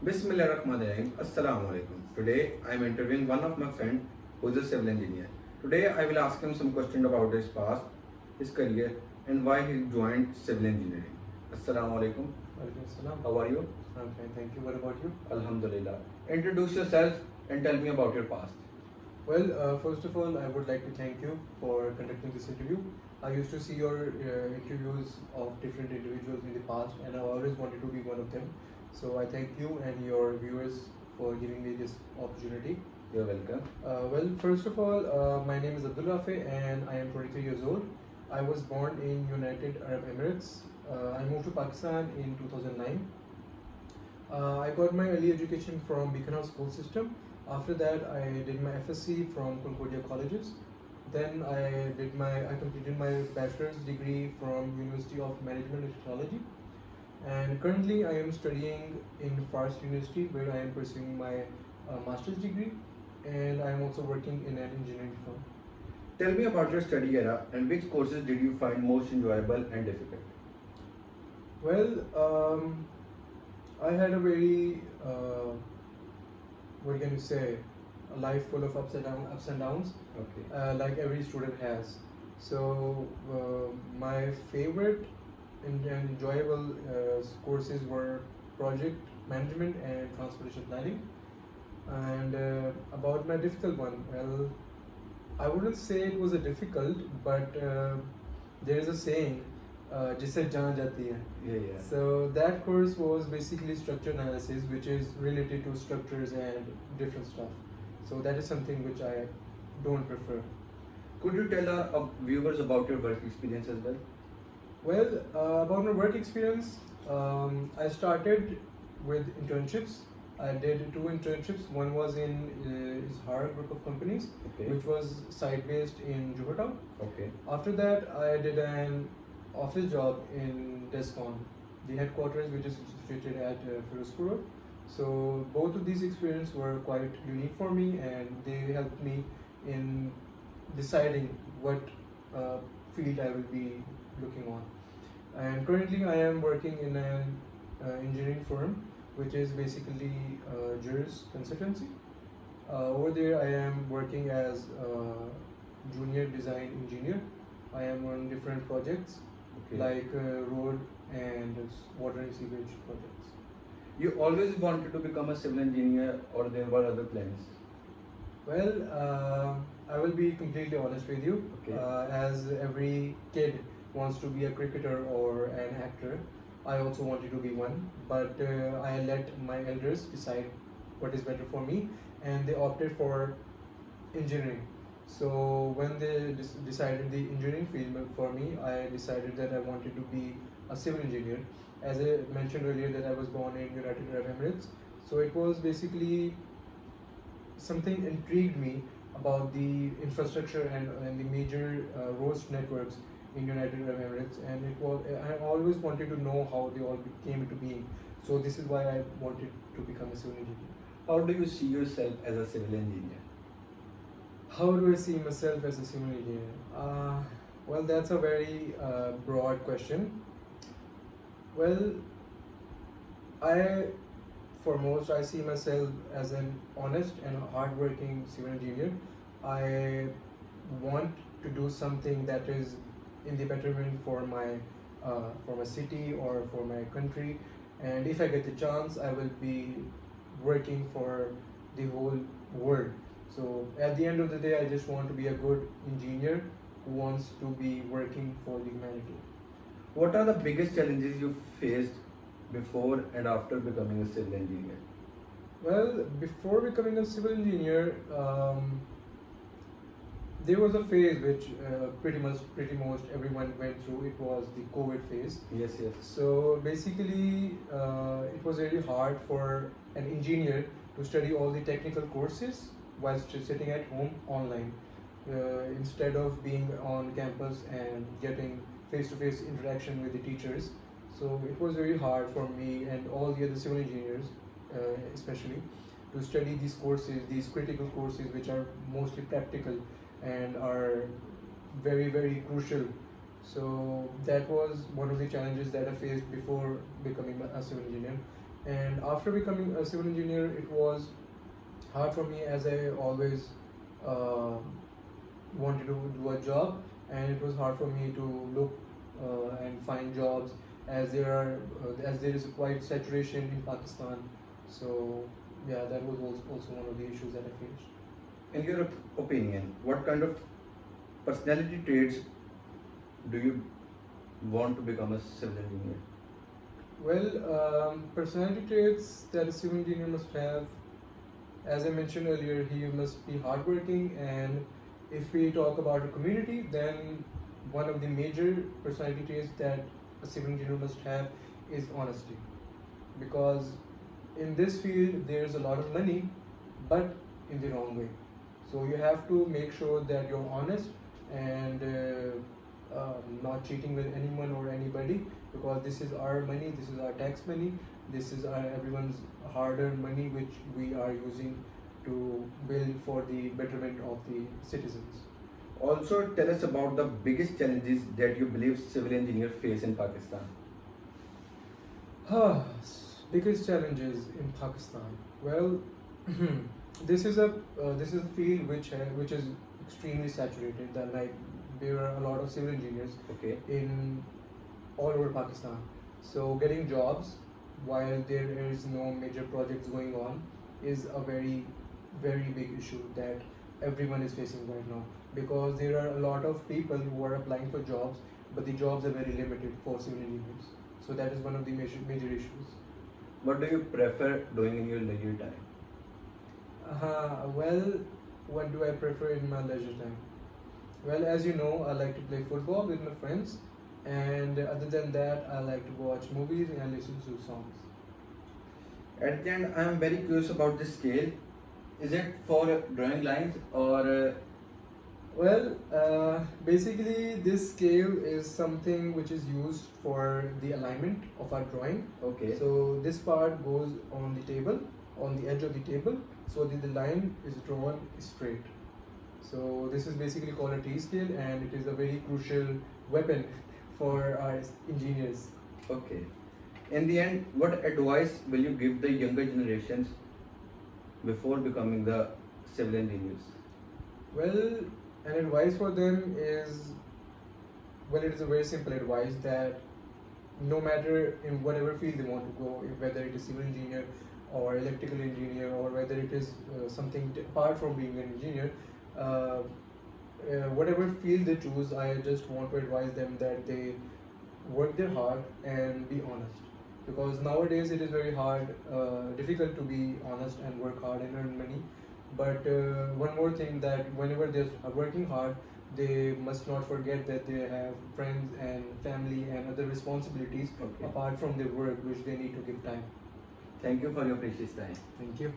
Bismillahirrahmanirrahim. Assalamu alaikum. Today I am interviewing one of my friend who is a civil engineer. Today I will ask him some questions about his past, his career, and why he joined civil engineering. Assalamu alaikum. Walaikum salam. How are you? I'm fine, thank you. What about you? Alhamdulillah. Introduce yourself and tell me about your past. Well, first of all, I would like to thank you for conducting this interview. I used to see your interviews of different individuals in the past, and I always wanted to be one of them. So I thank you and your viewers for giving me this opportunity. You're welcome. Well, first of all, my name is Abdul Raffae and I am 23 years old. I was born in United Arab Emirates. I moved to Pakistan in 2009. I got my early education from Beacon House School System. After that, I did my FSc from Concordia Colleges. Then I completed my bachelor's degree from University of Management and Technology. And currently, I am studying in Fars University, where I am pursuing my master's degree, and I am also working in an engineering firm. Tell me about your study era and which courses did you find most enjoyable and difficult? Well, I had a very what can you say, a life full of ups and downs, Okay. like every student has. So my favorite and enjoyable courses were project management and transportation planning. And about my difficult one, well, I wouldn't say it was a difficult, but there is a saying, जिससे जान जाती है. Yeah. So that course was basically structure analysis, which is related to structures and different stuff. So that is something which I don't prefer. Could you tell our viewers about your work experience as well? Well, about my work experience, I started with internships. I did 2 internships. One was in Ishar group of companies, Okay. which was site-based in Juhurtown. Okay. After that, I did an office job in Descon, the headquarters, which is situated at Firozpur Road. So both of these experiences were quite unique for me, and they helped me in deciding what field I will be looking on. And currently, I am working in an engineering firm, which is basically Juris Consultancy. Over there, I am working as a junior design engineer. I am on different projects, Okay. like road and water and sewage projects. You always wanted to become a civil engineer, or there were other plans? Well, I will be completely honest with you. Okay. As every kid wants to be a cricketer or an actor, I also wanted to be one. But I let my elders decide what is better for me, and they opted for engineering. So when they decided the engineering field for me, I decided that I wanted to be a civil engineer. As I mentioned earlier, that I was born in United Arab Emirates, so it was basically something intrigued me about the infrastructure and the major roads networks in United Arab Emirates, and it was I always wanted to know how they all came into being. So this is why I wanted to become a civil engineer. How do you see yourself as a civil engineer? How do I see myself as a civil engineer? Well, that's a very broad question. Well, foremost, I see myself as an honest and hardworking civil engineer. I want to do something that is in the betterment for my city or for my country, and if I get the chance, I will be working for the whole world. So at the end of the day, I just want to be a good engineer who wants to be working for the humanity. What are the biggest challenges you faced before and after becoming a civil engineer? Well, before becoming a civil engineer, there was a phase which pretty much everyone went through. It was the COVID phase. Yes. So basically, it was really hard for an engineer to study all the technical courses while sitting at home online, instead of being on campus and getting face-to-face interaction with the teachers. So it was very hard for me and all the other civil engineers, especially, to study these courses, these critical courses, which are mostly practical and are very, very crucial. So that was one of the challenges that I faced before becoming a civil engineer. And after becoming a civil engineer, it was hard for me, as I always uh, wanted to do a job, and it was hard for me to look and find jobs, as there is a quite saturation in Pakistan. So yeah, that was also one of the issues that I faced. In your opinion, what kind of personality traits do you want to become a civil engineer? Well, personality traits that a civil engineer must have, as I mentioned earlier, he must be hardworking. And if we talk about a community, then one of the major personality traits that a civil engineer must have is honesty. Because in this field, there's a lot of money, but in the wrong way. So you have to make sure that you're honest and not cheating with anyone or anybody, because this is our money, this is our tax money, this is everyone's hard-earned money which we are using to build for the betterment of the citizens. Also, tell us about the biggest challenges that you believe civil engineers face in Pakistan. Biggest challenges in Pakistan. Well, this is a field which is extremely saturated. That, like, there are a lot of civil engineers Okay. in all over Pakistan. So getting jobs while there is no major projects going on is a very big issue that everyone is facing right now, because there are a lot of people who are applying for jobs, but the jobs are very limited for civil engineers. So that is one of the major issues. What do you prefer doing in your leisure time? Well, what do I prefer in my leisure time? Well, as you know, I like to play football with my friends, and other than that, I like to watch movies and listen to songs. At the end, I am very curious about this scale. Is it for drawing lines or Well, basically, this scale is something which is used for the alignment of our drawing. okay? So this part goes on the table, on the edge of the table, so that the line is drawn straight. So this is basically called a T scale, and it is a very crucial weapon for our engineers. Okay. In the end, what advice will you give the younger generations before becoming the civil engineers? Well, an advice for them is, well, it is a very simple advice that no matter in whatever field they want to go, whether it is civil engineer or electrical engineer, or whether it is something apart from being an engineer, whatever field they choose, I just want to advise them that they work their hard and be honest. Because nowadays it is very hard, difficult to be honest and work hard and earn money. But one more thing, that whenever they're working hard, they must not forget that they have friends and family and other responsibilities Okay. apart from their work, which they need to give time. Thank you for your precious time. Thank you.